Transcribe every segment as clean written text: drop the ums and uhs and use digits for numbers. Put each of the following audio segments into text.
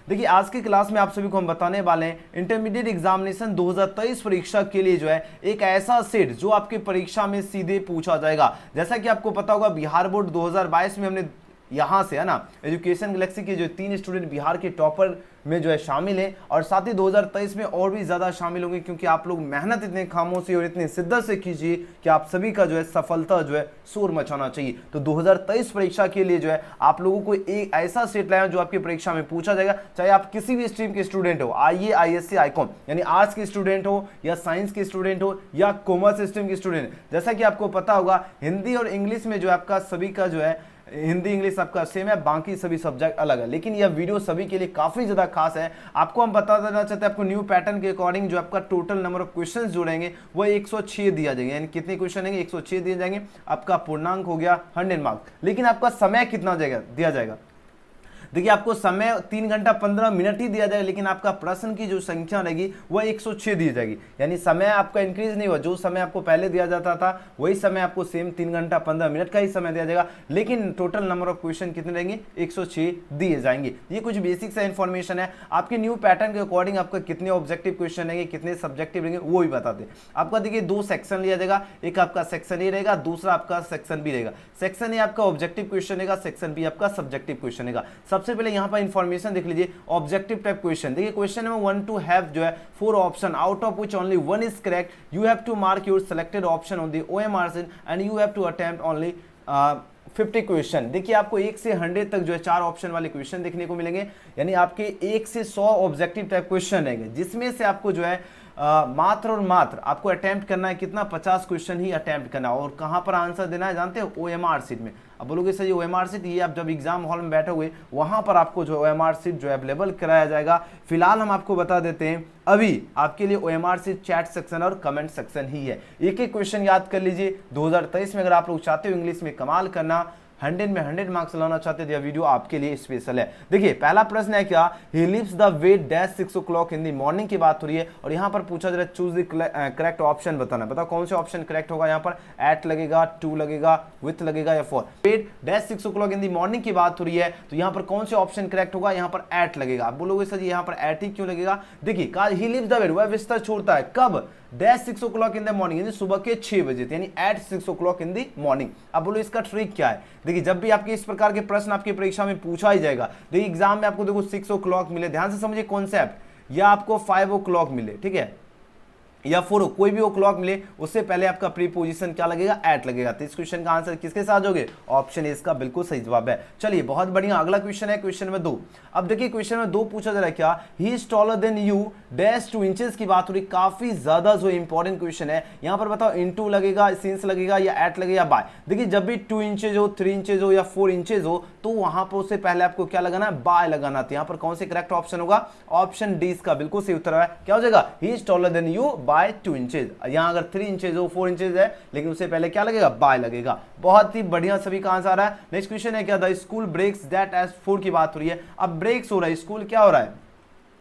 देखिए आज की क्लास में आप सभी को हम बताने वाले हैं इंटरमीडिएट एग्जामिनेशन 2023 परीक्षा के लिए जो है एक ऐसा सेट जो आपकी परीक्षा में सीधे पूछा जाएगा। जैसा कि आपको पता होगा बिहार बोर्ड 2022 में हमने यहाँ से है ना एजुकेशन गैलेक्सी के जो 3 स्टूडेंट बिहार के टॉपर में जो है शामिल हैं और साथ ही 2023 में और भी ज़्यादा शामिल होंगे, क्योंकि आप लोग मेहनत इतने खामोशी और इतनी शिद्दत से कीजिए कि आप सभी का जो है सफलता जो है शोर मचाना चाहिए। तो 2023 परीक्षा के लिए जो है आप लोगों को एक ऐसा सेट लाया जो आपकी परीक्षा में पूछा जाएगा, चाहे आप किसी भी स्ट्रीम के स्टूडेंट हो, आईए, आईएससी, आईकॉम यानी आर्ट्स के स्टूडेंट हो या साइंस के स्टूडेंट हो या कॉमर्स स्ट्रीम के स्टूडेंट। जैसा कि आपको पता होगा हिंदी और इंग्लिश में जो है आपका सभी का जो है हिंदी इंग्लिश आपका सेम है, बाकी सभी सब्जेक्ट अलग है, लेकिन यह वीडियो सभी के लिए काफी ज्यादा खास है। आपको हम बता देना चाहते हैं आपको न्यू पैटर्न के अकॉर्डिंग जो आपका टोटल नंबर ऑफ क्वेश्चंस जो रहेंगे वो 106 दिया जाएगा। यानी कितने क्वेश्चन रहेंगे 106 दिए जाएंगे। आपका पूर्णांक हो गया 100 मार्क्स, लेकिन आपका समय कितना दिया जाएगा। देखिए आपको समय 3 घंटा 15 मिनट ही दिया जाएगा, लेकिन आपका प्रश्न की जो संख्या रहेगी वह 106 दी जाएगी। यानी समय आपका इंक्रीज नहीं हुआ, जो समय आपको पहले दिया जाता था वही समय आपको सेम 3 घंटा 15 मिनट का ही समय दिया जाएगा, लेकिन टोटल नंबर ऑफ क्वेश्चन कितने रहेंगे 106 दिए जाएंगे। ये कुछ बेसिक सा इन्फॉर्मेशन है। आपके न्यू पैटर्न के अकॉर्डिंग आपका कितने ऑब्जेक्टिव क्वेश्चन रहेंगे, कितने सब्जेक्टिव रहेंगे वो भी बताते हैं आपका। देखिए 2 सेक्शन लिया जाएगा, एक आपका सेक्शन ए रहेगा, दूसरा आपका सेक्शन बी रहेगा। सेक्शन ए आपका ऑब्जेक्टिव क्वेश्चन रहेगा, सेक्शन बी आपका सब्जेक्टिव क्वेश्चन रहेगा। सबसे पहले यहाँ पर इंफॉर्मेशन देख लीजिए ऑब्जेक्टिव टाइप क्वेश्चन। देखिए क्वेश्चन नंबर 1 टू हैव जो है 4 option out of which only 1 is correct. You have to mark your selected option on the OMR sheet and you have to attempt only 50 question. देखिए आपको 1 से 100 तक जो है 4 option वाले क्वेश्चन देखने को मिलेंगे, यानी आपके 1 से 100 ऑब्जेक्टिव टाइप क्वेश्चन रहेंगे, जिसमें से आपको जो है मात्र और मात्र आपको अटेम्प्ट करना है कितना 50 क्वेश्चन ही अटेम्प्ट करना है। और कहां पर आंसर देना है जानते हो OMR शीट में। अब बोलोगे सर ये OMR शीट, ये आप जब एग्जाम हॉल में बैठोगे वहां पर आपको जो OMR शीट जो अवेलेबल कराया जाएगा। फिलहाल हम आपको बता देते हैं अभी आपके लिए OMR शीट चैट सेक्शन और कमेंट सेक्शन ही है। एक एक क्वेश्चन याद कर लीजिए। 2023 में अगर आप लोग चाहते हो इंग्लिश में कमाल करना, 100 में 100 मार्क्स लाना चाहते थे, यह वीडियो आपके लिए स्पेशल है। देखिए पहला प्रश्न है क्या, he lives the way dash 6 o'clock in the morning की बात हो रही है और यहाँ पर पूछा जा रहा है चूज द करेक्ट ऑप्शन बताना। बताओ कौन से ऑप्शन करेक्ट होगा। यहाँ पर एट लगेगा, टू लगेगा, विथ लगेगा या for. Way dash 6 o'clock in the morning की बात हो रही है तो यहाँ पर कौन से ऑप्शन करेक्ट होगा, यहाँ पर एट लगेगा। आप बोलोगे सर यहाँ पर एट ही क्यों लगेगा। देखिए कहा ही लिव्स द वे, वह बिस्तर छोड़ता है कब, dash 6 o'clock in the morning, यानी सुबह के 6 बजे, यानी eight 6 o'clock in the morning. अब बोलो इसका ट्रिक क्या है। देखिए जब भी आपके इस प्रकार के प्रश्न आपकी परीक्षा में पूछा ही जाएगा, देखिए एग्जाम में आपको देखो 6 o'clock मिले, ध्यान से समझिए कॉन्सेप्ट, या आपको 5 o'clock मिले, ठीक है, या 4 कोई भी o'clock मिले, उससे पहले आपका प्रीपोजिशन क्या लगेगा, एट लगेगा। तो इस क्वेश्चन का आंसर किसके साथ होगे, ऑप्शन ए इसका बिल्कुल सही जवाब है। चलिए बहुत बढ़िया, अगला क्वेश्चन है क्वेश्चन नंबर 2। अब देखिए क्वेश्चन नंबर 2 पूछा जा रहा है क्या, ही is taller than you dash 2 inches की बात हो रही, काफी ज्यादा जो इंपॉर्टेंट क्वेश्चन है। यहाँ पर बताओ इनटू लगेगा, सिंस लगेगा या एट लगेगा, बाय। देखिए जब भी 2 इंचेज हो, 3 इंचेज हो या 4 इंचेज हो तो वहां पर उससे पहले आपको क्या लगाना है, बाय लगाना। तो यहाँ पर कौन से करेक्ट ऑप्शन होगा, ऑप्शन डी इसका बिल्कुल सही उत्तर है। क्या हो जाएगा, he is taller than you by 2 inches. यहां अगर 3 इंचेज हो, 4 इंचेज है, लेकिन उससे पहले क्या लगेगा, बाय लगेगा। बहुत ही बढ़िया, सभी का आंसर आ रहा है। नेक्स्ट क्वेश्चन है क्या, the school breaks that as 4 की बात हो रही है। अब ब्रेक्स हो रहा है, स्कूल क्या हो रहा है,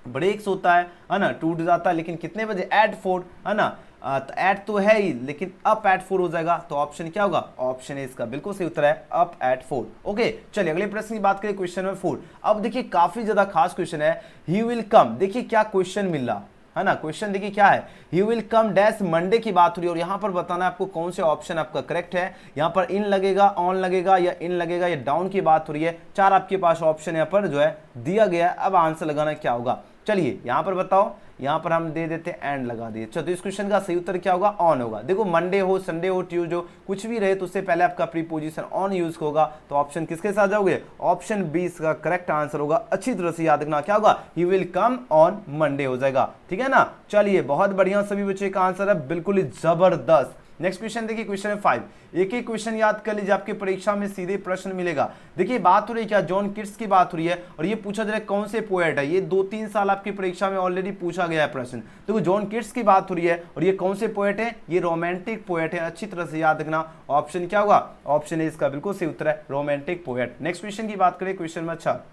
ब्रेक्स होता है ना, टूट जाता है, लेकिन कितने बजे, एट 4, है ना। तो एट तो है ही, लेकिन अप एट 4 हो जाएगा। तो ऑप्शन क्या होगा, ऑप्शन ए इसका बिल्कुल सही उत्तर है, अप एट 4। ओके चलिए अगले प्रश्न की बात करें, क्वेश्चन नंबर 4। अब देखिए काफी ज्यादा खास क्वेश्चन है, ही विल कम। देखिए क्या क्वेश्चन मिल रहा है ना, क्वेश्चन देखिए क्या है, he will come dash Monday की बात हो रही है और यहाँ पर बताना है आपको कौन से ऑप्शन आपका करेक्ट है। यहाँ पर इन लगेगा, ऑन लगेगा या इन लगेगा या डाउन की बात हो रही है। 4 आपके पास ऑप्शन यहाँ पर जो है दिया गया है। अब आंसर लगाना क्या होगा, चलिए यहाँ पर बताओ, यहाँ पर हम दे देते हैं एंड लगा दिए। चलो तो इस क्वेश्चन का सही उत्तर क्या होगा, ऑन होगा। देखो मंडे हो, संडे हो, ट्यूसडे हो, कुछ भी रहे तो उससे पहले आपका प्रीपोजिशन ऑन यूज होगा। तो ऑप्शन किसके साथ जाओगे, ऑप्शन बी इसका करेक्ट आंसर होगा। अच्छी तरह से याद रखना, क्या होगा, he will come on Monday हो जाएगा, ठीक है ना। चलिए बहुत बढ़िया, सभी बच्चे का आंसर है बिल्कुल ही जबरदस्त। नेक्स्ट क्वेश्चन देखिए क्वेश्चन नंबर 5। एक एक क्वेश्चन याद कर लीजिए, आपके परीक्षा में सीधे प्रश्न मिलेगा। देखिए बात हो रही है क्या, जॉन किट्स की बात हो रही है और ये पूछा जा रहा है कौन से पोएट है। ये 2-3 साल आपकी परीक्षा में ऑलरेडी पूछा गया है प्रश्न। देखो जॉन किट्स की बात हो रही है और ये कौन से पोएट है, ये रोमांटिक पोएट है। अच्छी तरह से याद रखना, ऑप्शन क्या होगा, ऑप्शन ए इसका बिल्कुल सही उत्तर है, रोमांटिक पोएट। नेक्स्ट क्वेश्चन की बात करें, क्वेश्चन नंबर 6।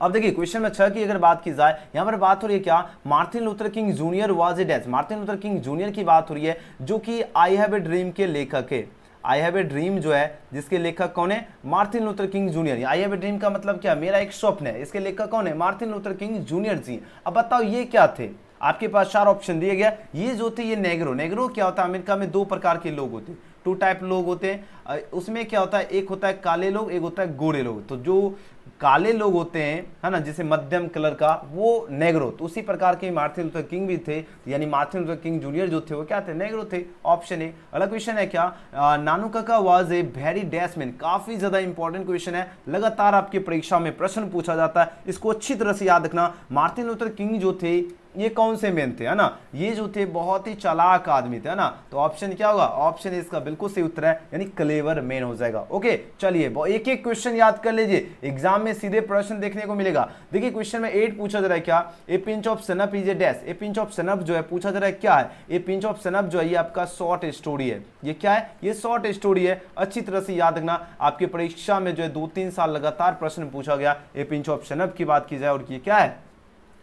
अब देखिए क्वेश्चन में 6 की अगर बात की जाए, यहां पर बात हो रही है क्या, Martin Luther king junior was a dash. Martin Luther king junior की बात हो रही है जो कि आई हैव ए ड्रीम के लेखक है। आई हैव ए ड्रीम जो है जिसके लेखक कौन है, Martin Luther king junior. I have a dream का मतलब क्या, मेरा एक स्वप्न है, इसके लेखक कौन है, मार्टिन लूथर किंग जूनियर जी। अब बताओ ये क्या थे, आपके पास 4 ऑप्शन दिए गया। ये जो थे ये नेग्रो, नेग्रो क्या होता है, अमेरिका में 2 प्रकार के लोग होते हैं, 2 टाइप लोग होते हैं। उसमें क्या होता है, एक होता है काले लोग, एक होता है गोरे लोग। तो जो काले लोग होते हैं, है ना, जैसे मध्यम कलर का, वो नेग्रो। तो उसी प्रकार के मार्टिन लूथर किंग भी थे, यानी मार्टिन लूथर किंग जूनियर जो थे वो क्या थे, नेग्रो थे। Option A. अगला क्वेश्चन है क्या, नानू काका was a very dash man. काफी ज्यादा इंपॉर्टेंट क्वेश्चन है, लगातार आपकी परीक्षा में प्रश्न पूछा जाता है, इसको अच्छी तरह से याद रखना। मार्टिन लूथर किंग जो थे ये कौन से मैन थे, है ना, ये जो थे बहुत ही चालाक आदमी थे, है ना। तो ऑप्शन क्या होगा, ऑप्शन इसका बिल्कुल सही उत्तर है, यानी क्लेवर मैन हो जाएगा। ओके चलिए एक एक क्वेश्चन याद कर लीजिए, एग्जाम में सीधे प्रश्न देखने को मिलेगा। देखिए क्वेश्चन में 8 पूछा जा रहा है क्या, ए pinch of snuff is a dash. A pinch of snuff जो है पूछा जा रहा है क्या है, ए पिंच ऑफ सनप जो है ये आपका शॉर्ट स्टोरी है। ये क्या है, ये शॉर्ट स्टोरी है, अच्छी तरह से याद रखना। आपके परीक्षा में जो है 2-3 साल लगातार प्रश्न पूछा गया, ए पिंच ऑफ सनप की बात की जाए, और ये क्या है,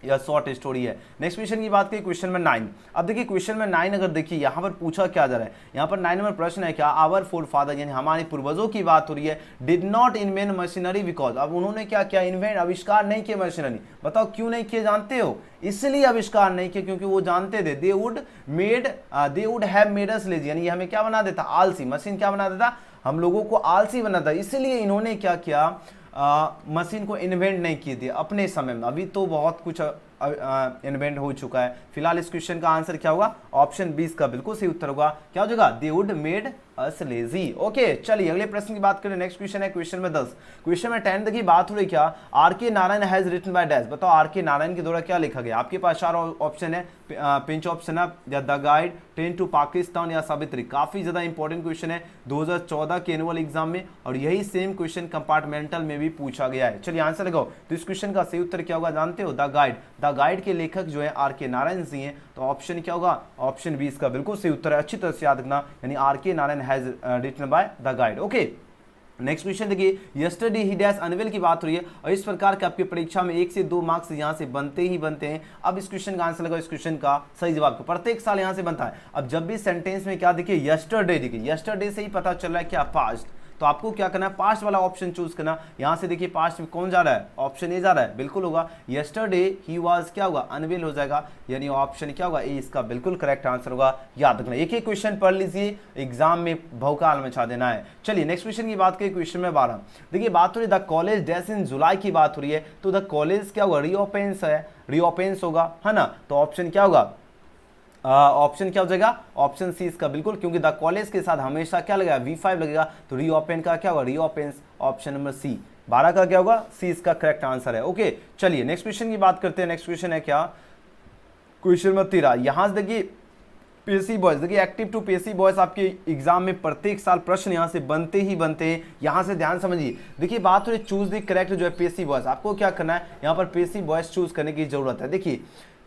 यह शॉर्ट स्टोरी है। नेक्स्ट क्वेश्चन की बात करें, क्वेश्चन में 9। अब देखिए क्वेश्चन में 9 अगर देखिए यहाँ पर पूछा क्या जा रहा है, यहाँ पर 9 नंबर प्रश्न है क्या, आवर फोरफादर यानी हमारे पूर्वजों की बात हो रही है, did not invent machinery because. अब उन्होंने क्या किया, इन्वेंट आविष्कार नहीं किए मशीनरी। बताओ क्यों नहीं किए, जानते हो, इसलिए आविष्कार नहीं किए क्योंकि वो जानते थे they would have made us lazy, यानी हमें क्या बना देता, आलसी। मशीन क्या बना देता, हम लोगों को आलसी बनाता, इसलिए इन्होंने क्या किया, मशीन को इन्वेंट नहीं किए थे अपने समय में। अभी तो बहुत कुछ इन्वेंट हो चुका है। फिलहाल इस क्वेश्चन का आंसर क्या होगा, ऑप्शन 20 का बिल्कुल सही उत्तर होगा। क्या हो जाएगा, they would made us lazy. Okay चलिए अगले प्रश्न की बात करें। नेक्स्ट क्वेश्चन है क्वेश्चन में 10। क्वेश्चन में 10 की बात हो रही क्या, R K Narayan has written by dash. बताओ आर के नारायण के द्वारा क्या लिखा गया। आपके पास 4 ऑप्शन है, पिंच ऑफ सनप या the guide, train to Pakistan या सावित्री। काफी ज्यादा इंपॉर्टेंट क्वेश्चन है 2014 के एनुअल एग्जाम में, और यही सेम क्वेश्चन कंपार्टमेंटल में भी पूछा गया है। चलिए आंसर लगाओ। तो इस क्वेश्चन का सही उत्तर क्या होगा, जानते हो, द गाइड। द गाइड के लेखक जो है आर के नारायण सिंह हैं। तो ऑप्शन क्या होगा, ऑप्शन 20 का बिल्कुल सही उत्तर है, अच्छी तरह से याद रखना, यानी R K Narayan has written by the guide. Okay next question देखिए, यस्टरडे ही डैश अनवेल की बात हो रही है, और इस प्रकार के आपकी परीक्षा में 1 से 2 मार्क्स यहाँ से बनते ही बनते हैं। अब इस क्वेश्चन का आंसर लगाओ, इस क्वेश्चन का सही जवाब को प्रत्येक साल यहाँ से बनता है। अब जब भी सेंटेंस में क्या देखिए, यस्टरडे देखिए, यस्टरडे से ही पता चल रहा है क्या, पास्ट। तो आपको क्या करना है, पास्ट वाला ऑप्शन चूज करना। यहां से देखिए पास्ट में कौन जा रहा है, ऑप्शन ए जा रहा है, बिल्कुल होगा। यस्टरडे ही वाज क्या होगा, अनवेल हो जाएगा, यानी ऑप्शन क्या होगा, ए इसका बिल्कुल करेक्ट आंसर होगा। याद रखना, एक एक क्वेश्चन पढ़ लीजिए, एग्जाम में भौकाल मचा देना है। चलिए नेक्स्ट क्वेश्चन की बात करें, क्वेश्चन में 12। देखिए बात हो रही द कॉलेज डैश इन जुलाई की बात हो रही है। तो द कॉलेज क्या होगा, रीओपेंस है, रीओपेंस होगा, है ना। तो ऑप्शन क्या होगा, ऑप्शन क्या हो जाएगा, ऑप्शन सी इसका बिल्कुल, क्योंकि द कॉलेज के साथ हमेशा क्या लगेगा, V5 लगेगा। तो रीओपन का क्या होगा, रीओपेंस, ऑप्शन नंबर सी। 12 का क्या होगा, सी इसका करेक्ट आंसर है। ओके चलिए नेक्स्ट क्वेश्चन की बात करते हैं। नेक्स्ट क्वेश्चन है क्या, क्वेश्चन नंबर 13। यहां से देखिए पीएससी बॉयज, देखिए एक्टिव टू पीएससी बॉयज आपके एग्जाम में प्रत्येक साल प्रश्न यहां से बनते ही बनते हैं। यहां से ध्यान समझिए, देखिए बात हो रही चूज द करेक्ट जो है पीएससी बॉयज। आपको क्या करना है, यहां पर पीएससी बॉयज चूज करने की जरूरत है। देखिए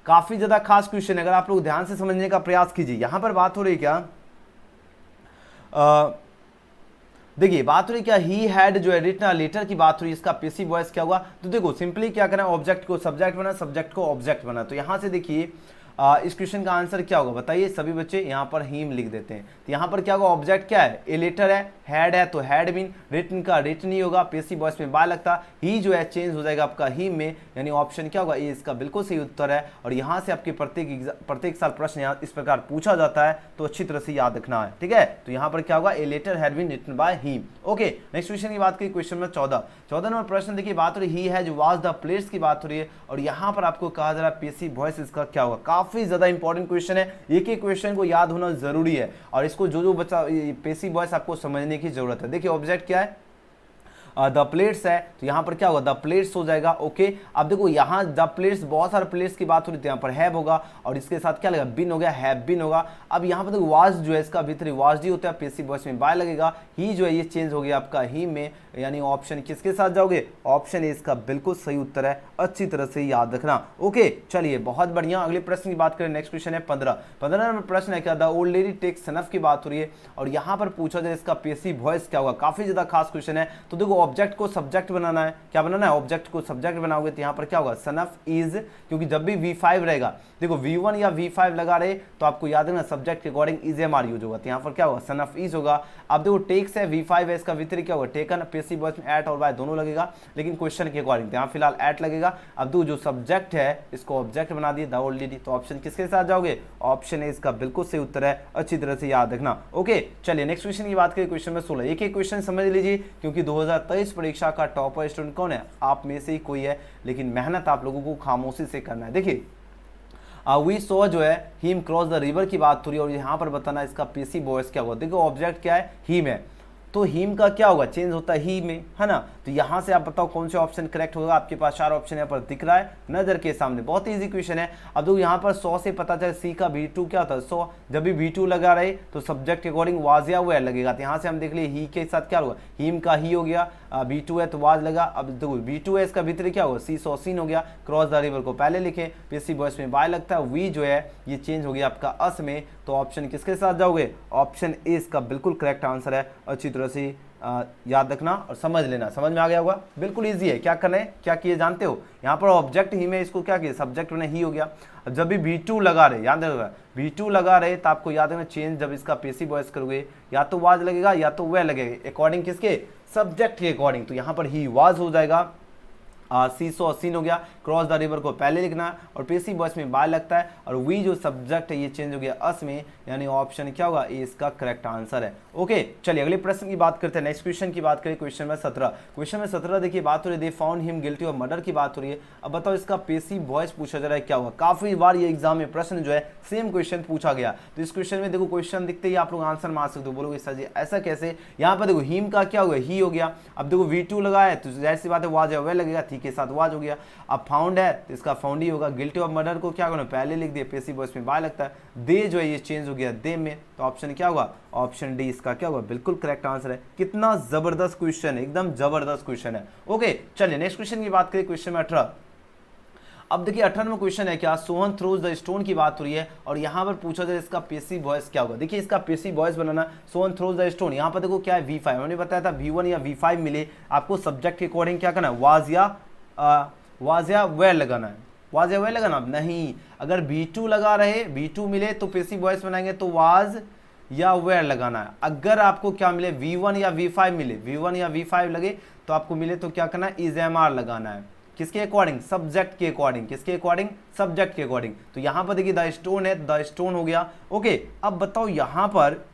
काफी ज्यादा खास क्वेश्चन है, अगर आप लोग ध्यान से समझने का प्रयास कीजिए। यहां पर बात हो रही क्या, देखिए बात हो रही क्या, ही हैड जो है रिटन लेटर की बात हो रही है, इसका पीएससी बॉयज क्या हुआ। तो देखो सिंपली क्या करना है, ऑब्जेक्ट को सब्जेक्ट बना, सब्जेक्ट को ऑब्जेक्ट बना। तो यहां से देखिए इस क्वेश्चन का आंसर क्या होगा, बताइए सभी बच्चे। यहाँ पर हीम लिख देते हैं, तो यहाँ पर क्या होगा, ऑब्जेक्ट क्या है, ए लेटर है, हैड है तो हैड बीन, रिटन का रिटन ही होगा, पीएससी बॉयज में बाय लगता, ही जो है चेंज हो जाएगा आपका हीम में, यानी ऑप्शन क्या होगा, ये इसका बिल्कुल सही उत्तर है। और यहाँ से आपके प्रत्येक साल प्रश्न यहाँ इस प्रकार पूछा जाता है, तो अच्छी तरह से याद रखना है, ठीक है। तो यहाँ पर क्या होगा, a letter had been written by him. Okay next question की बात करें, क्वेश्चन में 14 नंबर प्रश्न देखिए, बात हो रही he has was the place की बात हो रही है, और यहाँ पर आपको कहा जा रहा है पीएससी बॉयज इसका क्या होगा। काफी ज्यादा इंपॉर्टेंट क्वेश्चन है, एक एक क्वेश्चन को याद होना जरूरी है, और इसको जो बच्चा पीएससी बॉयज आपको समझने की जरूरत है। देखिए ऑब्जेक्ट क्या है, द प्लेट्स है, तो यहाँ पर क्या होगा, द प्लेट्स हो जाएगा। ओके अब देखो यहाँ द प्लेट्स, बहुत सारे प्लेट्स की बात हो रही थी, यहाँ पर हैव होगा, और इसके साथ क्या लगेगा, बिन हो गया, हैव बिन होगा। अब यहाँ पर देखो वाज जो है इसका भीतरी वाज डी होता है, पीएससी बॉयज में बाय लगेगा, ही जो है ये चेंज हो गया आपका ही में, यानी ऑप्शन किसके साथ जाओगे, ऑप्शन ए इसका बिल्कुल सही उत्तर है, अच्छी तरह से याद रखना। ओके चलिए बहुत बढ़िया, अगले प्रश्न की बात करें। नेक्स्ट क्वेश्चन है 15 नंबर प्रश्न है क्या, द ओल्ड लेडी टेक्स सनफ की बात हो रही है, और यहाँ पर पूछा जाए इसका पीएससी बॉयज क्या होगा। काफी ज्यादा खास क्वेश्चन है। तो देखो ऑब्जेक्ट को सब्जेक्ट बनाना है, क्या बनाना है, ऑब्जेक्ट को सब्जेक्ट बनाओगे तो यहाँ पर क्या होगा, सन ऑफ इज, क्योंकि जब भी V5 रहेगा, देखो V1 या V5 लगा रहे तो आपको याद है ना सब्जेक्ट के according is am are use होगा, तो यहाँ पर क्या होगा, सन ऑफ इज होगा। अब देखो टेक्स है, V5 है, इसका V3 क्या होगा, टेकन, पैसिव वॉइस में एट और बाय दोनों लगेगा, लेकिन क्वेश्चन के अकॉर्डिंग यहाँ फिलहाल एट लगेगा। अब देखो जो सब्जेक्ट है इसको ऑब्जेक्ट बना दिए, द ऑलरेडी, तो ऑप्शन किसके साथ जाओगे, ऑप्शन है इसका बिल्कुल सही उत्तर है, अच्छी तरह से याद रखना। ओके चलिए नेक्स्ट क्वेश्चन की बात करें, क्वेश्चन में 16, एक एक क्वेश्चन समझ लीजिए, क्योंकि 2023 परीक्षा का टॉपर स्टूडेंट कौन है, आप में से ही कोई है, लेकिन मेहनत आप लोगों को खामोशी से करना है। देखिए वी सो जो है हिम क्रॉस द रिवर की बात हो रही है, और यहाँ पर बताना इसका पैसिव वॉइस क्या होगा। देखो ऑब्जेक्ट क्या है, हिम है, तो हिम का क्या होगा, चेंज होता है ही में, है ना। तो यहाँ से आप बताओ कौन से ऑप्शन करेक्ट होगा, आपके पास 4 ऑप्शन यहाँ पर दिख रहा है नजर के सामने, बहुत इजी क्वेश्चन है। अब देखो यहाँ पर 100 से पता चले सी का V2 क्या होता है, 100, जब भी V2 लगा रहे तो सब्जेक्ट के अकॉर्डिंग वाज या वेयर लगेगा, तो यहाँ से हम देख लिए ही के साथ क्या होगा, हिम का ही हो गया, V2 है तो वाज लगा। अब देखो V2 है, इसका V3 क्या होगा, सी सो सीन हो गया, क्रॉस द रिवर को पहले लिखे, पैसिव वॉइस में बाय लगता है, वी जो है ये चेंज हो गया आपका अस में, तो ऑप्शन किसके साथ जाओगे, ऑप्शन ए इसका बिल्कुल करेक्ट आंसर है। अच्छी तरह से याद रखना और समझ लेना, समझ में आ गया होगा, बिल्कुल इजी है। क्या करना है, क्या किए जानते हो, यहाँ पर ऑब्जेक्ट ही में इसको क्या किया, सब्जेक्ट में ही हो गया। अब जब भी V2 लगा रहे, याद रखोगा V2 लगा रहे तो आपको याद रखना चेंज, जब इसका पैसिव वॉइस करोगे या तो वाज लगेगा या तो वह लगेगा, अकॉर्डिंग किसके, सब्जेक्ट के अकॉर्डिंग, तो यहाँ पर ही वाज हो जाएगा, सी सो सीन हो गया, क्रॉस द रिवर को पहले लिखना है, और पैसिव वॉइस में बाय लगता है, और वी जो सब्जेक्ट है ये चेंज हो गया अस में, यानी ऑप्शन क्या होगा, ए इसका करेक्ट आंसर है। ओके चलिए अगले प्रश्न की बात करते हैं, नेक्स्ट क्वेश्चन की बात करें, क्वेश्चन में 17, क्वेश्चन में 17 देखिए बात हो रही है, they found him guilty of murder की बात हो रही है। अब बताओ इसका पैसिव वॉइस पूछा जा रहा है क्या होगा, काफी बार ये एग्जाम में प्रश्न जो है सेम क्वेश्चन पूछा गया, तो इस क्वेश्चन में देखो क्वेश्चन दिखते ही आप लोग आंसर मार सकते हो, बोलोगे सर जी ऐसा कैसे, यहाँ पर देखो हिम का क्या हो गया, ही हो गया। अब देखो V2 लगा है तो जाहिर सी बात है वाज है वह लगेगा, थी के साथ वाज हो गया। अब फाउंड है तो इसका फाउंड ही होगा, गिल्टी ऑफ मर्डर को क्या करना, पहले लिख दिया, पैसिव वॉइस में बाय लगता है, दे जो है ये चेंज हो गया दे में, तो ऑप्शन क्या होगा, ऑप्शन डी इसका क्या होगा, बिल्कुल करेक्ट आंसर है। कितना जबरदस्त क्वेश्चन है, एकदम जबरदस्त क्वेश्चन है। ओके चलिए नेक्स्ट क्वेश्चन की बात करें, क्वेश्चन में 18। अब देखिए 18वां क्वेश्चन है क्या, सोहन थ्रोज द स्टोन की बात हो रही है, और यहाँ पर पूछा जाए इसका पैसिव वॉइस क्या होगा। देखिए इसका passive voice banana, Sohan throws the stone, यहाँ पर देखो क्या है V5, हमने बताया था V1 या V5 मिले, आपको सब्जेक्ट के अकॉर्डिंग क्या करना है, वाज या वेयर लगाना है, वाज या वेयर लगाना नहीं, अगर V2 लगा रहे, V2 मिले तो पैसिव वॉइस बनाएंगे तो वाज या वेयर लगाना है। अगर आपको क्या मिले, V1 या V5 मिले, V1 या V5 लगे तो आपको मिले तो क्या करना है, इज एम आर लगाना है, किसके अकॉर्डिंग, सब्जेक्ट के अकॉर्डिंग, किसके अकॉर्डिंग, सब्जेक्ट के अकॉर्डिंग। तो यहां पर देखिए द स्टोन है, द स्टोन हो गया। ओके अब बताओ यहां पर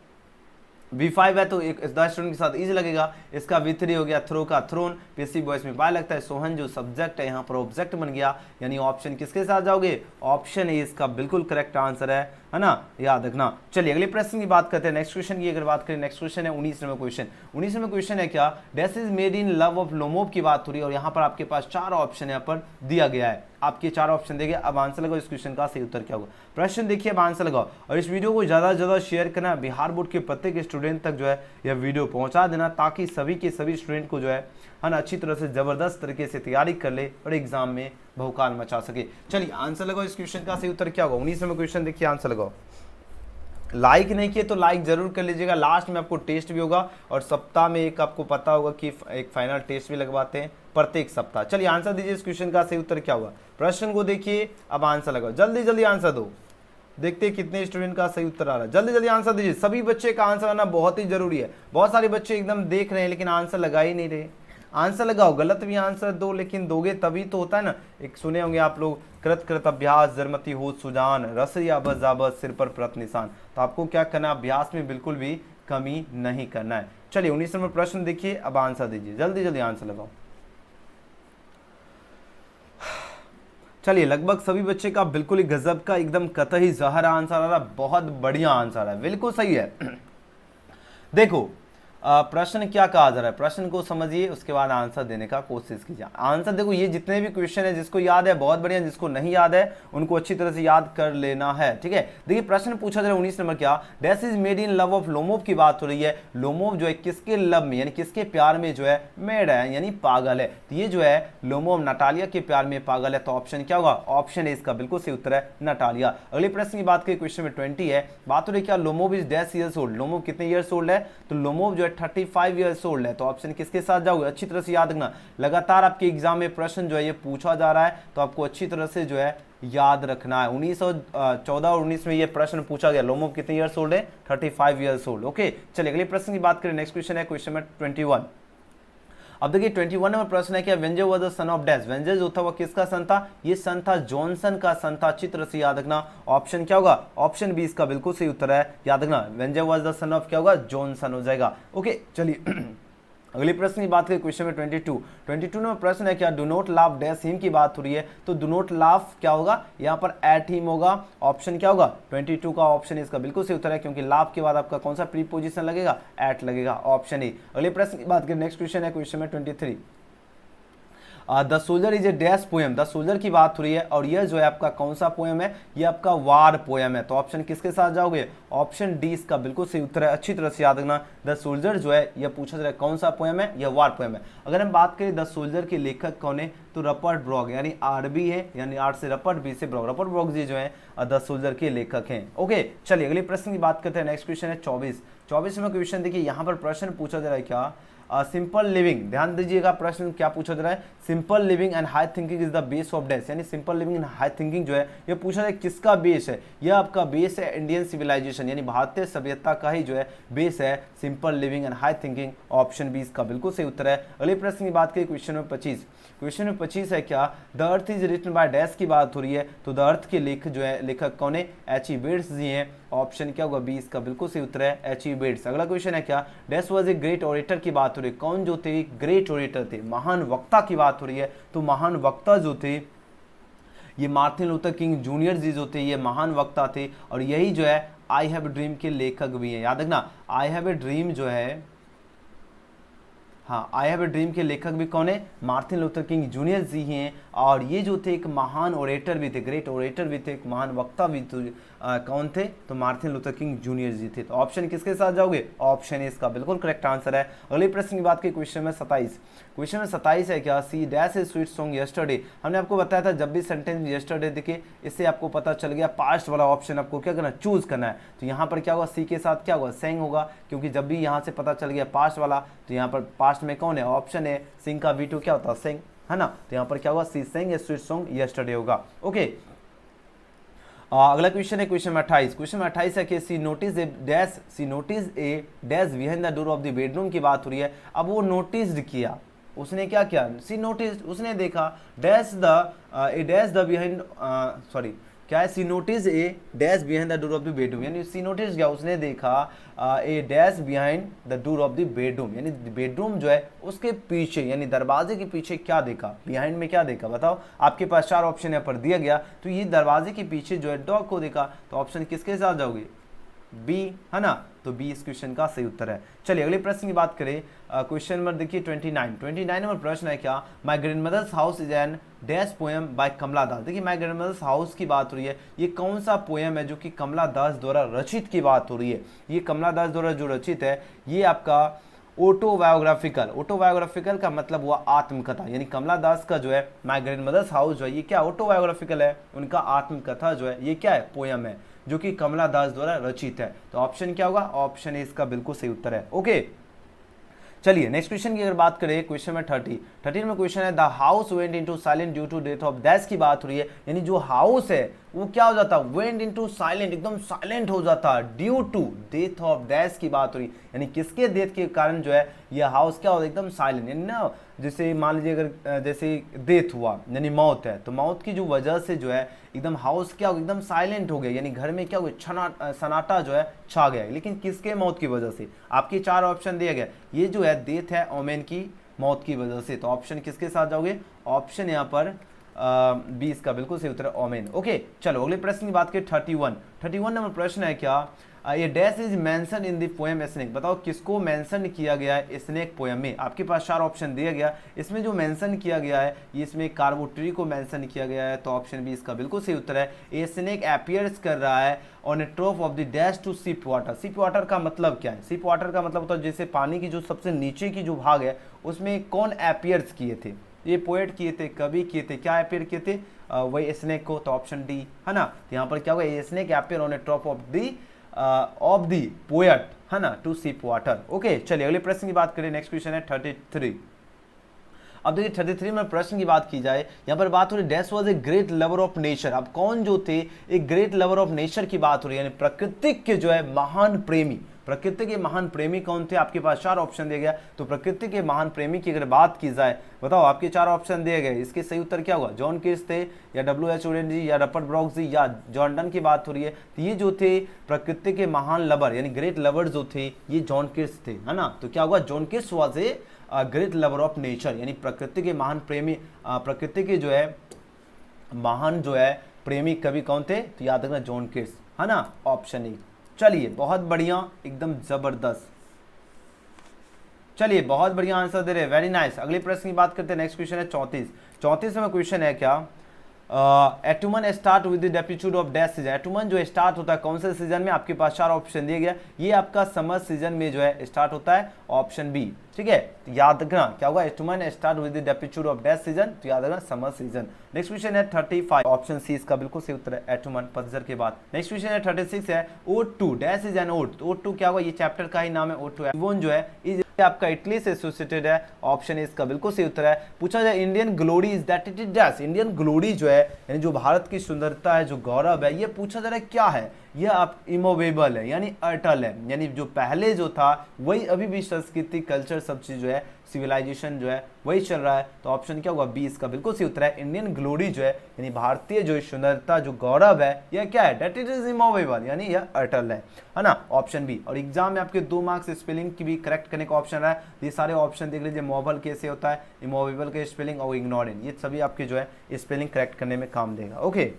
V5 है तो एक द स्टोन के साथ इज लगेगा, इसका V3 हो गया थ्रो का थ्रोन, पैसिव वॉइस में बाय लगता है, सोहन जो सब्जेक्ट है यहाँ पर ऑब्जेक्ट बन गया, यानी ऑप्शन किसके साथ जाओगे, ऑप्शन ए इसका बिल्कुल करेक्ट आंसर है ना, याद रखना। चलिए अगले प्रश्न की बात करते हैं, नेक्स्ट क्वेश्चन की अगर बात करें, नेक्स्ट क्वेश्चन है 19वां क्वेश्चन। 19वां क्वेश्चन है क्या, dash is made in love of Lomov की बात हो रही है, और यहाँ पर आपके पास 4 ऑप्शन यहाँ पर दिया गया है, आपके 4 ऑप्शन देंगे। अब आंसर लगाओ इस क्वेश्चन का सही उत्तर क्या होगा, प्रश्न देखिए अब आंसर लगाओ, और इस वीडियो को ज्यादा से ज्यादा शेयर करना, बिहार बोर्ड के प्रत्येक स्टूडेंट तक जो है यह वीडियो पहुंचा देना, ताकि सभी के सभी स्टूडेंट को जो है ना अच्छी तरह से जबरदस्त तरीके से तैयारी कर ले और एग्जाम में बहुकाल मचा सके। चलिए आंसर लगाओ इस क्वेश्चन का सही उत्तर क्या होगा। 19वां क्वेश्चन देखिए, आंसर लगाओ। लाइक नहीं किए तो लाइक जरूर कर लीजिएगा, लास्ट में आपको टेस्ट भी होगा, और सप्ताह में एक आपको पता होगा कि एक फाइनल टेस्ट भी लगवाते हैं प्रत्येक सप्ताह। चलिए आंसर दीजिए इस क्वेश्चन का सही उत्तर क्या होगा, प्रश्न को देखिए, अब आंसर लगाओ, जल्दी जल्दी आंसर दो, देखते हैं कितने स्टूडेंट का सही उत्तर आ रहा है, जल्दी जल्दी आंसर दीजिए। सभी बच्चे का आंसर आना बहुत ही जरूरी है, बहुत सारे बच्चे एकदम देख रहे हैं लेकिन आंसर लगा ही नहीं रहे। आंसर लगाओ, गलत भी आंसर दो, लेकिन दोगे तभी तो होता है ना। एक सुने होंगे आप लोग, कृत कृत अभ्यास जरमती हो सुजान, रस या बस जाबस सिर पर प्रत निशान। तो आपको क्या करना है, अभ्यास में बिल्कुल भी कमी नहीं करना है। चलिए 19 नंबर प्रश्न देखिए, अब आंसर दीजिए, जल्दी जल्दी आंसर लगाओ। चलिए लगभग सभी बच्चे का बिल्कुल ही गजब का एकदम कतई जहर आंसर आ रहा, बहुत बढ़िया आंसर है, बिल्कुल सही है। देखो प्रश्न क्या कहा जा रहा है, प्रश्न को समझिए, उसके बाद आंसर देने का कोशिश कीजिए। आंसर देखो, ये जितने भी क्वेश्चन है जिसको याद है बहुत बढ़िया, जिसको नहीं याद है उनको अच्छी तरह से याद कर लेना है, ठीक है। देखिए प्रश्न पूछा जा रहा है 19 नंबर क्या, dash is made in love of Lomov की बात हो रही है। लोमोव जो है किसके लव में यानी किसके प्यार में जो है मेड है यानी पागल है, तो ये जो है लोमोव नटालिया के प्यार में पागल है, तो ऑप्शन क्या होगा, ऑप्शन ए इसका बिल्कुल सही उत्तर है, नटालिया। अगले प्रश्न की बात करें, क्वेश्चन में 20 है, बात हो रही क्या, Lomov is dash years old, Lomov कितने ईयर्स ओल्ड है, तो लोमोव जो है 35 ईयर्स ओल्ड है। तो ऑप्शन किसके साथ जाओगे, अच्छी तरह से याद रखना, लगातार आपके एग्जाम में प्रश्न जो है ये पूछा जा रहा है, तो आपको अच्छी तरह से जो है याद रखना है। 1914 और 19 में ये प्रश्न पूछा गया, लोमोव कितने ईयर्स ओल्ड है, 35 ईयर्स ओल्ड। ओके, चलिए अगले प्रश्न की बात करें। नेक्स्ट क्वेश्चन है क्वेश्चन नंबर 21। अब देखिए 21 नंबर प्रश्न है, क्या Venger was the son of dash, Venger जो था वो किसका सन था, ये सन था जॉनसन का सन था। अच्छी तरह से याद रखना, ऑप्शन क्या होगा, ऑप्शन बी इसका बिल्कुल सही उत्तर है। याद रखना वेंजर वाज द सन ऑफ क्या होगा, जॉनसन हो जाएगा। ओके, चलिए अगले प्रश्न की बात करें क्वेश्चन में 22 नंबर प्रश्न है, क्या do not laugh dash him की बात हो रही है, तो डू नॉट लाफ क्या होगा, यहाँ पर एट हिम होगा। ऑप्शन क्या होगा, 22 का ऑप्शन इसका बिल्कुल सही उत्तर है, क्योंकि लाफ के बाद आपका कौन सा प्रीपोजिशन लगेगा, एट लगेगा, ऑप्शन ए। अगले प्रश्न की बात करें, नेक्स्ट क्वेश्चन है क्वेश्चन में 23। The soldier is a dash poem, the soldier की बात हो रही है, और यह जो है आपका कौन सा पोएम है, ये आपका वार पोएम है। तो ऑप्शन किसके साथ जाओगे, ऑप्शन डी इसका बिल्कुल सही उत्तर है। अच्छी तरह से याद रखना, द सोल्जर जो है यह पूछा जा रहा है कौन सा पोएम है, यह वार पोएम है। अगर हम बात करें द सोल्जर के लेखक कौन है, तो रपर्ट ब्रॉग, यानी आरबी है, यानी आर से रपर्ट, बी से ब्रॉग, रपर्ट ब्रॉग जी जो है द सोल्जर के लेखक हैं। ओके, चलिए अगले प्रश्न की बात करते हैं। नेक्स्ट क्वेश्चन है 24 में क्वेश्चन देखिए, यहाँ पर प्रश्न पूछा जा रहा है क्या, सिंपल लिविंग, ध्यान दीजिएगा प्रश्न क्या पूछा जा रहा है, simple living and high thinking is the base of dash, यानी simple living and high thinking जो है ये पूछा जाए किसका बेस है, यह आपका बेस है इंडियन सिविलाइजेशन, यानी भारतीय सभ्यता का ही जो है बेस है simple living and high thinking. Option B इसका बिल्कुल सही उत्तर है। अगले प्रश्न की बात करें क्वेश्चन नंबर 25 है, क्या the earth is written by dash की बात हो रही है, तो द अर्थ के लेखक कौन है, H.E. बेट्स जी हैं। ऑप्शन क्या होगा, बी इसका बिल्कुल सही उत्तर है, H.E. बेट्स। अगला क्वेश्चन है, क्या dash was a great orator की बात हो रही है, कौन जो थे ग्रेट ओरेटर थे, महान वक्ता की बात हो रही है, तो महान वक्ता जो थे ये मार्टिन लूथर किंग जूनियर जी जो थे ये महान वक्ता थे, और यही जो है आई हैव ए ड्रीम के लेखक भी हैं। याद रखना आई हैव ए ड्रीम जो है, हाँ आई हैव ए ड्रीम के लेखक भी कौन है, मार्टिन लूथर किंग जूनियर जी हैं, और ये जो थे एक महान ओरेटर भी थे, ग्रेट ओरेटर भी थे, एक महान वक्ता भी थे। कौन थे, तो मार्टिन लूथर किंग जूनियर जी थे। तो ऑप्शन किसके साथ जाओगे, ऑप्शन ए इसका बिल्कुल करेक्ट आंसर है। अगले प्रश्न की बात की क्वेश्चन में 27 है, क्या she dash a sweet song yesterday, हमने आपको बताया था जब भी सेंटेंस यस्टरडे दिखे इससे आपको पता चल गया पास्ट वाला ऑप्शन आपको क्या करना, चूज करना है। तो यहाँ पर क्या होगा, सी के साथ क्या होगा, सेंग होगा, क्योंकि जब भी यहाँ से पता चल गया पास्ट वाला, तो यहाँ पर पास्ट में कौन है, ऑप्शन है सिंग का V2 क्या होता है, सेंग, है ना। तो यहाँ पर क्या होगा, she sang a sweet song yesterday होगा। ओके, अगला क्वेश्चन है क्वेश्चन में 28 है कि she notice a dash behind the door of the bedroom की बात हो रही है। अब वो नोटिस किया, उसने क्या किया, सी नोटिस, उसने देखा डैश द बिहाइंड क्या है, she notice a dash behind the door of the bedroom, यानी सी नोटिस क्या, उसने देखा a dash behind the door of the bedroom, यानी बेडरूम जो है उसके पीछे, यानी दरवाजे के पीछे क्या देखा, बिहाइंड में क्या देखा, बताओ। आपके पास 4 ऑप्शन यहाँ पर दिया गया, तो ये दरवाजे के पीछे जो है डॉग को देखा, तो ऑप्शन किसके साथ जाओगे, बी, है ना। तो बी इस क्वेश्चन का सही उत्तर है। चलिए अगले प्रश्न की बात करें, क्वेश्चन नंबर देखिए 29 नंबर प्रश्न है, क्या my grandmother's house is an dash poem by Kamala Das. देखिए माय ग्रैंडमदर्स हाउस की बात हो रही है, ये कौन सा पोएम है जो कि कमला दास द्वारा रचित की बात हो रही है। ये कमला दास द्वारा जो रचित है ये आपका ऑटोबायोग्राफिकल का मतलब हुआ आत्मकथा, यानी कमला दास का जो है माय ग्रैंडमदर्स हाउस जो है ये क्या ऑटोबायोग्राफिकल है, उनका आत्मकथा जो है ये क्या है, पोएम है जो कि कमला दास द्वारा रचित है। तो ऑप्शन क्या होगा, ऑप्शन ए इसका बिल्कुल सही उत्तर है। ओके, चलिए नेक्स्ट क्वेश्चन की अगर बात करें क्वेश्चन में 13 में क्वेश्चन है, the house went into silent due to death of dash की बात हो रही है, यानी जो हाउस है वो क्या हो जाता, वेंट इनटू साइलेंट, एकदम साइलेंट हो जाता, due to death of dash की बात हो रही है, यानी किसके डेथ के कारण जो है ये हाउस क्या होता है, एकदम साइलेंट, यानी ना जैसे मान लीजिए अगर जैसे डेथ हुआ यानी मौत है, तो मौत की जो वजह से जो है एकदम हाउस क्या हो, एकदम साइलेंट हो गया, यानी घर में क्या हो गया, सन्नाटा जो है छा गया। लेकिन किसके मौत की वजह से, आपके 4 ऑप्शन दिए गए, ये जो है डेथ है ओमेन की मौत की वजह से। तो ऑप्शन किसके साथ जाओगे, ऑप्शन यहाँ पर बी इसका बिल्कुल सही उत्तर है, ओमेन। ओके, चलो अगले प्रश्न की बात करें 31 नंबर प्रश्न है, क्या ये dash is mention in the poem snake, बताओ किसको मेंशन किया गया है स्नेक पोएम में। आपके पास 4 ऑप्शन दिया गया, इसमें जो मेंशन किया गया है ये इसमें कार्बोट्री को मेंशन किया गया है, तो ऑप्शन बी इसका बिल्कुल सही उत्तर है। ए स्नेक अपीयर्स कर रहा है on a trough of the dash to sip water. Sip water का मतलब क्या है, सिप वाटर का मतलब होता है जैसे पानी की जो सबसे नीचे की जो भाग है उसमें कौन अपीयर्स किए थे, ये पोएट किए थे, कवि किए थे, क्या अपीयर किए थे, वही स्नेक को, तो ऑप्शन डी, है ना। तो यहाँ पर क्या होगा, a snake appear on a trough of the poet, है ना, टू सिप वाटर। ओके, चलिए अगले प्रश्न की बात करें। नेक्स्ट क्वेश्चन है 33। अब देखिए 33 में प्रश्न की बात की जाए, यहाँ पर बात हो रही dash was a great lover of nature. अब कौन जो थे एक ग्रेट लवर ऑफ नेचर की बात हो रही है, यानी प्रकृति के जो है महान प्रेमी। प्रकृति के महान प्रेमी कौन थे? आपके पास 4 ऑप्शन दिए गया। तो प्रकृति के महान प्रेमी की अगर बात की जाए, बताओ आपके 4 ऑप्शन दिए गए, इसके सही उत्तर क्या होगा? जॉन कीट्स थे, या W.H. ओडेन जी, या रपर्ट ब्रॉक्स जी, या जॉन डन की बात हो रही है। तो ये जो थे प्रकृति के महान लवर यानी ग्रेट लवर जो थे ये जॉन कीट्स थे, है ना। तो क्या होगा? John Keats was a great lover of nature, यानी प्रकृति के महान प्रेमी, प्रकृति के जो है महान जो है प्रेमी कवि कौन थे? तो याद रखना जॉन कीट्स, है ना, ऑप्शन ए। चलिए बहुत बढ़िया, एकदम जबरदस्त। चलिए बहुत बढ़िया आंसर दे रहे हैं, वेरी नाइस। अगले प्रश्न की बात करते हैं। नेक्स्ट क्वेश्चन है 34। 34 में क्वेश्चन है क्या? एटुमन स्टार्ट विद द डेप्टीट्यूड ऑफ डैश सीजन। एटुमन जो स्टार्ट होता है कौन से सीजन में? आपके पास 4 ऑप्शन दिए गया, ये आपका समर सीजन में जो है स्टार्ट होता है, ऑप्शन बी। ठीक है, तो याद रखना क्या होगा? एटुमन स्टार्ट विद द डेप्टीट्यूड ऑफ डैश सीजन, तो याद रखना समर सीजन। नेक्स्ट क्वेश्चन है 35, ऑप्शन सी इसका बिल्कुल सही उत्तर है, एटुमन पतझड़ के बाद। नेक्स्ट क्वेश्चन है 36 है ought to dash is an ought. Ought to क्या होगा? ये चैप्टर का ही नाम है, ओट टू एवोन जो है इज आपका इटली से एसोसिएटेड है, ऑप्शन इसका बिल्कुल सही उत्तर है। पूछा जाए Indian glory is that it is dash. Indian glory जो है यानी जो भारत की सुंदरता है, जो गौरव है, ये पूछा जा रहा है क्या है? यह आप इमोवेबल है यानी अटल है, यानी जो पहले जो था वही अभी भी संस्कृति कल्चर सब चीज जो है सिविलाइजेशन जो है वही चल रहा है। तो ऑप्शन क्या होगा? बी इसका बिल्कुल सही उत्तर है। इंडियन ग्लोरी जो है यानी भारतीय जो सुंदरता जो गौरव है यह क्या है? दैट इट इज इमोवेबल यानी यह अटल है ना, ऑप्शन बी। और एग्जाम में आपके 2 मार्क्स स्पेलिंग की भी करेक्ट करने का ऑप्शन है। ये सारे ऑप्शन देख लीजिए, मोबल कैसे होता है, इमोवेबल के स्पेलिंग और इग्नोरेंट, ये सभी आपके जो है स्पेलिंग करेक्ट करने में काम देगा। ओके,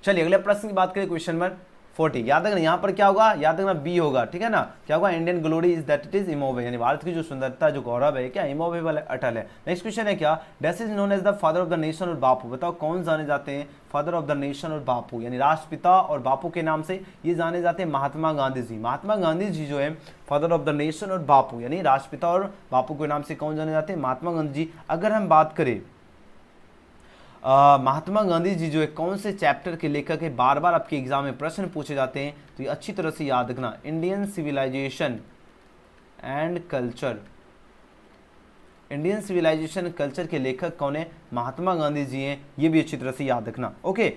चलिए अगले प्रश्न की बात करें, क्वेश्चन नंबर 40। याद रखना यहाँ पर क्या होगा? याद रखना बी होगा, ठीक है ना। क्या होगा? Indian glory is that it is immovable, यानी भारत की जो सुंदरता जो गौरव है क्या इमोवेबल है, अटल है। नेक्स्ट क्वेश्चन है क्या? Dash is known as the father of the nation और बापू। बताओ कौन जाने जाते हैं फादर ऑफ द नेशन और बापू, यानी राष्ट्रपिता और बापू के नाम से ये जाने जाते हैं? महात्मा गांधी जी। महात्मा गांधी जी जो है फादर ऑफ द नेशन और बापू यानी राष्ट्रपिता और बापू के नाम से कौन जाने जाते हैं? महात्मा गांधी जी। अगर हम बात करें महात्मा गांधी जी जो है कौन से चैप्टर के लेखक है? बार बार आपके एग्जाम में प्रश्न पूछे जाते हैं, तो ये अच्छी तरह से याद रखना। Indian civilisation and culture, Indian civilisation culture के लेखक कौन है? महात्मा गांधी जी हैं, ये भी अच्छी तरह से याद रखना। ओके,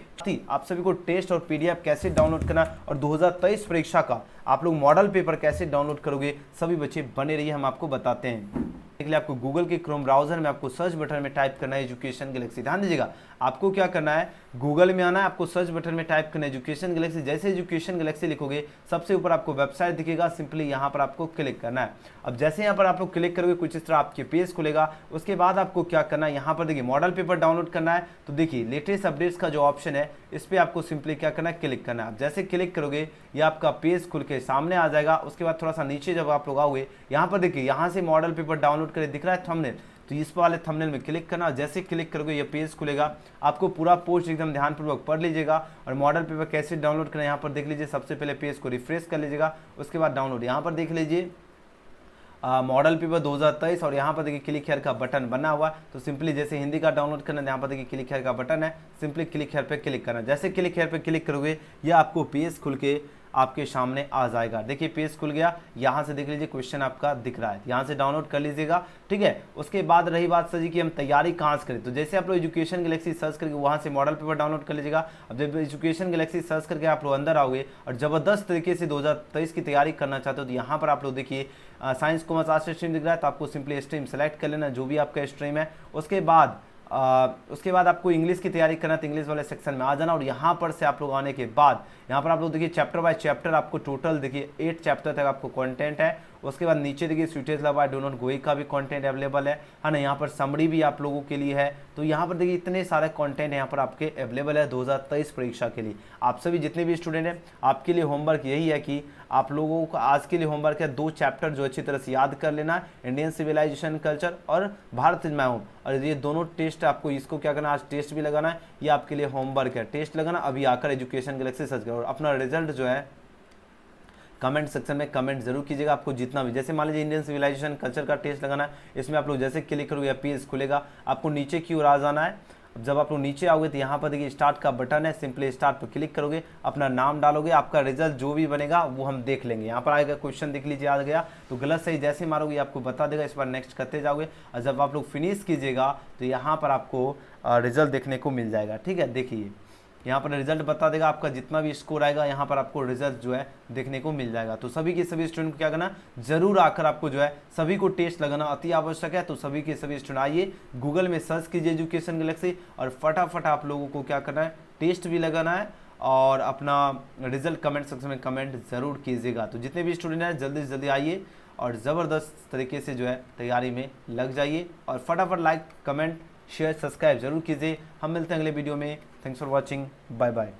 आप सभी को टेस्ट और पीडीएफ कैसे डाउनलोड करना और 2023 परीक्षा का आप लोग मॉडल पेपर कैसे डाउनलोड करोगे, सभी बच्चे बने रहिए, हम आपको बताते हैं। के लिए आपको गूगल के क्रोम ब्राउजर में आपको सर्च बटन में टाइप करना है एजुकेशन गैलेक्सी। ध्यान दीजिएगा, आपको क्या करना है, गूगल में आना है, आपको सर्च बटन में टाइप करना है एजुकेशन गैलेक्सी। जैसे एजुकेशन गैलेक्सी लिखोगे सबसे ऊपर आपको वेबसाइट दिखेगा, सिंपली यहाँ पर आपको क्लिक करना है। अब जैसे यहाँ पर आप लोग क्लिक करोगे कुछ इस तरह आपके पेज खुलेगा। उसके बाद आपको क्या करना है, यहाँ पर देखिए मॉडल पेपर डाउनलोड करना है, तो देखिए लेटेस्ट अपडेट्स का जो ऑप्शन है इस पर आपको सिंपली क्या करना है, क्लिक करना है। जैसे क्लिक करोगे ये आपका पेज खुल के सामने आ जाएगा। उसके बाद थोड़ा सा नीचे जब आप लोग आओगे यहाँ पर देखिए यहाँ से मॉडल पेपर डाउनलोड करे दिख रहा है थंबनेल, तो इस वाले थंबनेल में क्लिक करना। जैसे क्लिक करोगे ये पेज खुलेगा, आपको पूरा पोस्ट एकदम ध्यानपूर्वक पढ़ लीजिएगा और मॉडल पेपर कैसे डाउनलोड करना है यहाँ पर देख लीजिए। सबसे पहले पेज को रिफ्रेश कर लीजिएगा, उसके बाद डाउनलोड यहाँ पर देख लीजिए मॉडल पेपर 2023 और यहाँ पर देखिए क्लिक हेयर का बटन बना हुआ है। तो सिंपली जैसे हिंदी का डाउनलोड करना है, यहाँ पर देखिए क्लिक हेयर का बटन है, सिंपली क्लिक हेयर पे क्लिक करना। जैसे क्लिक हेयर पे क्लिक करोगे ये आपको पेज खुल के आपके सामने आ जाएगा। देखिए पेज खुल गया, यहाँ से देख लीजिए क्वेश्चन आपका दिख रहा है, यहाँ से डाउनलोड कर लीजिएगा, ठीक है। उसके बाद रही बात सर जी कि हम तैयारी कहाँ से करें, तो जैसे आप लोग एजुकेशन गैलेक्सी सर्च करके वहाँ से मॉडल पेपर डाउनलोड कर लीजिएगा। अब जब एजुकेशन गैलेक्सी सर्च करके आप लोग अंदर आओगे और ज़बरदस्त तरीके से 2023 की तैयारी करना चाहते हो, तो यहाँ पर आप लोग देखिए साइंस कॉमर्स आर्ट्स स्ट्रीम दिख रहा है, तो आपको सिंपली स्ट्रीम सेलेक्ट कर लेना जो भी आपका स्ट्रीम है। उसके बाद आपको इंग्लिश की तैयारी करना, तो इंग्लिश वाले सेक्शन में आ जाना और यहाँ पर से आप लोग आने के बाद यहाँ पर आप लोग देखिए चैप्टर बाय चैप्टर आपको टोटल देखिए 8 चैप्टर तक आपको कंटेंट है। उसके बाद नीचे देखिए स्वीटेज लव बाय डो नॉट गोई का भी कंटेंट अवेलेबल है ना। यहाँ पर समरी भी आप लोगों के लिए है, तो यहाँ पर देखिए इतने सारे कंटेंट यहाँ पर आपके अवेलेबल है 2023 परीक्षा के लिए। आप सभी जितने भी स्टूडेंट हैं आपके लिए होमवर्क यही है कि आप लोगों का आज के लिए होमवर्क है 2 चैप्टर जो अच्छी तरह से याद कर लेना है, इंडियन सिविलाइजेशन कल्चर और भारत मैं हूँ। और ये दोनों टेस्ट आपको इसको क्या करना है, आज टेस्ट भी लगाना है, ये आपके लिए होमवर्क है। टेस्ट लगाना अभी आकर एजुकेशन गैलेक्सी सर्च करो और अपना रिजल्ट जो है कमेंट सेक्शन में कमेंट जरूर कीजिएगा। आपको जितना भी, जैसे मान लीजिए इंडियन सिविलाइजेशन कल्चर का टेस्ट लगाना है, इसमें आप लोग जैसे क्लिक करोगे या पेज खुलेगा, आपको नीचे की ओर आ जाना है। अब जब आप लोग नीचे आओगे तो यहाँ पर देखिए स्टार्ट का बटन है, सिंपली स्टार्ट पर क्लिक करोगे, अपना नाम डालोगे, आपका रिजल्ट जो भी बनेगा वो हम देख लेंगे। यहाँ पर आएगा क्वेश्चन देख लीजिए, आ गया तो गलत सही जैसे मारोगे आपको बता देगा, इस बार नेक्स्ट करते जाओगे और जब आप लोग फिनिश कीजिएगा तो यहाँ पर आपको रिजल्ट देखने को मिल जाएगा। ठीक है, देखिए यहाँ पर रिजल्ट बता देगा, आपका जितना भी स्कोर आएगा यहाँ पर आपको रिजल्ट जो है देखने को मिल जाएगा। तो सभी के सभी स्टूडेंट को क्या करना, जरूर आकर आपको जो है सभी को टेस्ट लगाना अति आवश्यक है। तो सभी के सभी स्टूडेंट आइए, गूगल में सर्च कीजिए एजुकेशन गैलेक्सी और फटाफट आप लोगों को क्या करना है, टेस्ट भी लगाना है और अपना रिजल्ट कमेंट सेक्शन में कमेंट जरूर कीजिएगा। तो जितने भी स्टूडेंट हैं जल्दी से जल्दी आइए और ज़बरदस्त तरीके से जो है तैयारी में लग जाइए और फटाफट लाइक कमेंट शेयर सब्सक्राइब जरूर कीजिए। हम मिलते हैं अगले वीडियो में। Thanks for watching, bye bye.